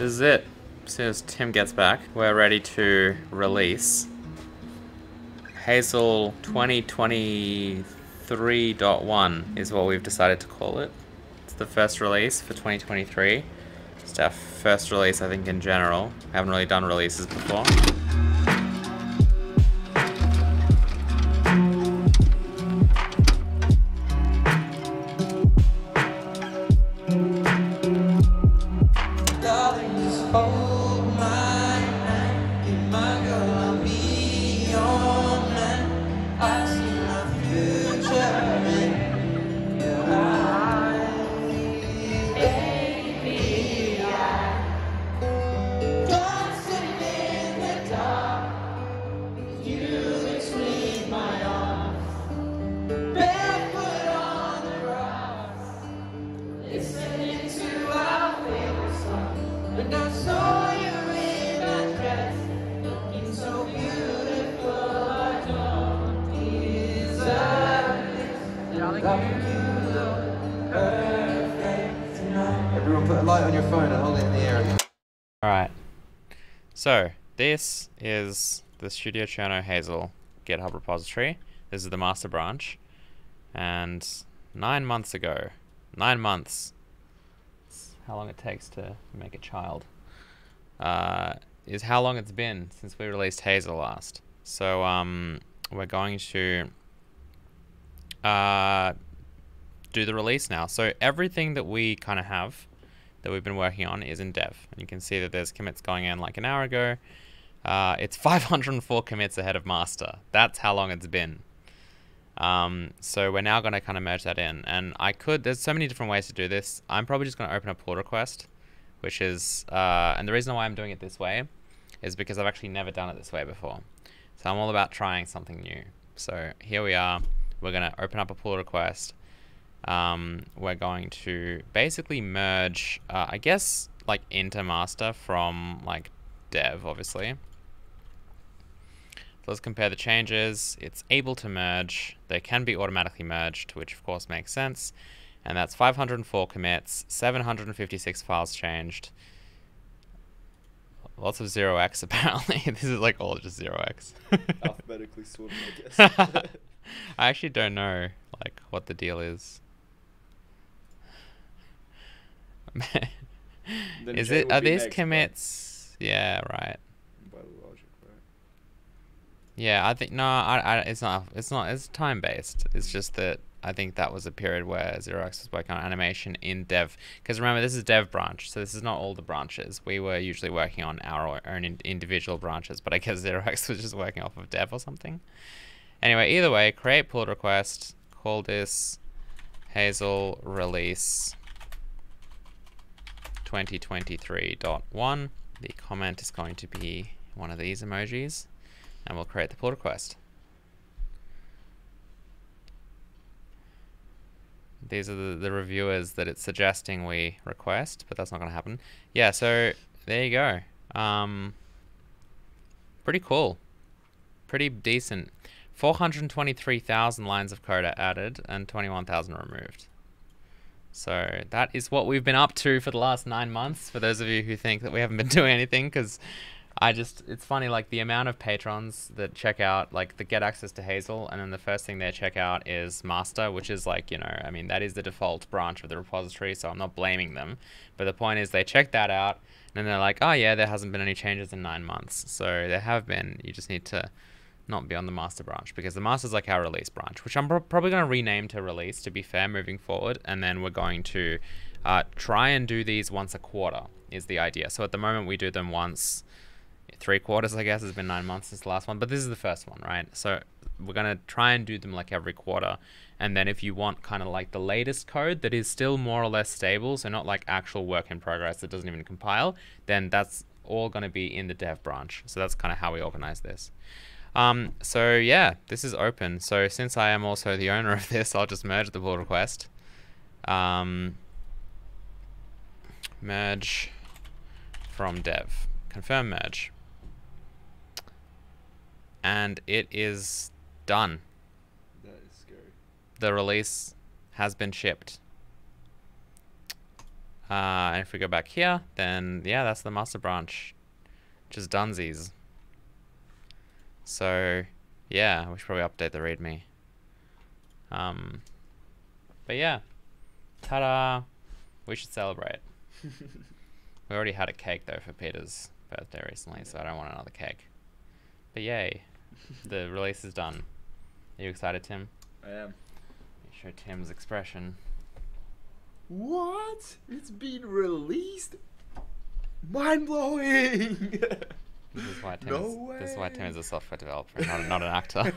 This is it. As soon as Tim gets back, we're ready to release Hazel 2023.1 is what we've decided to call it. It's the first release for 2023. It's our first release, I think, in general. I haven't really done releases before. Everyone put a light on your phone and hold it in the air again. Alright. So, this is the Studio Cherno Hazel GitHub repository. This is the master branch. And 9 months ago, 9 months, that's how long it takes to make a child, is how long it's been since we released Hazel last. So, we're going to do the release now. So everything that we kind of have that we've been working on is in dev. And you can see that there's commits going in like an hour ago. It's 504 commits ahead of master. That's how long it's been. So we're now going to kind of merge that in. And there's so many different ways to do this. I'm probably just going to open a pull request, which is, and the reason why I'm doing it this way is because I've actually never done it this way before. So I'm all about trying something new. So here we are. We're going to open up a pull request. We're going to basically merge, I guess, like into master from like dev, obviously. So let's compare the changes. It's able to merge. They can be automatically merged, which of course makes sense. And that's 504 commits, 756 files changed. Lots of 0x apparently. This is like all just 0x. Alphabetically sorted, I guess. I actually don't know like what the deal is. Is it? Are these commits? Yeah, right. By the logic, right? Yeah, I think no. It's not. It's not. It's time based. It's just that I think that was a period where 0x was working on animation in dev. Because remember, this is dev branch, so this is not all the branches. We were usually working on our own individual branches, but I guess 0x was just working off of dev or something. Anyway, either way, create pull request. Call this Hazel release 2023.1. The comment is going to be one of these emojis, and we'll create the pull request. These are the reviewers that it's suggesting we request, but that's not going to happen. Yeah, so there you go. Pretty cool. Pretty decent. 423,000 lines of code are added and 21,000 removed. So that is what we've been up to for the last 9 months, for those of you who think that we haven't been doing anything, because it's funny, like the amount of patrons that check out, like that get access to Hazel, and then the first thing they check out is master, which is like, you know, I mean, that is the default branch of the repository, so I'm not blaming them. But the point is they check that out, and then they're like, oh yeah, there hasn't been any changes in 9 months. So there have been, you just need to not be on the master branch, because the master is like our release branch, which I'm probably going to rename to release, to be fair, moving forward. And then we're going to try and do these once a quarter is the idea. So at the moment we do them once 3 quarters, I guess. It's been 9 months since the last one, but this is the first one, right? So we're going to try and do them like every quarter. And then if you want kind of like the latest code that is still more or less stable, so not like actual work in progress that doesn't even compile, then that's all going to be in the dev branch. So that's kind of how we organize this. So yeah, this is open. So since I am also the owner of this, I'll just merge the pull request. Merge from dev. Confirm merge. And it is done. That is scary. The release has been shipped. And if we go back here, then yeah, that's the master branch, which is Dunsies. So yeah, we should probably update the README. But yeah, ta-da! We should celebrate. We already had a cake though for Peter's birthday recently, so I don't want another cake. But yay, the release is done. Are you excited, Tim? I am. Show Tim's expression. What? It's been released? Mind blowing! This is why Tim No is, this is why Tim way. is a software developer, not an actor.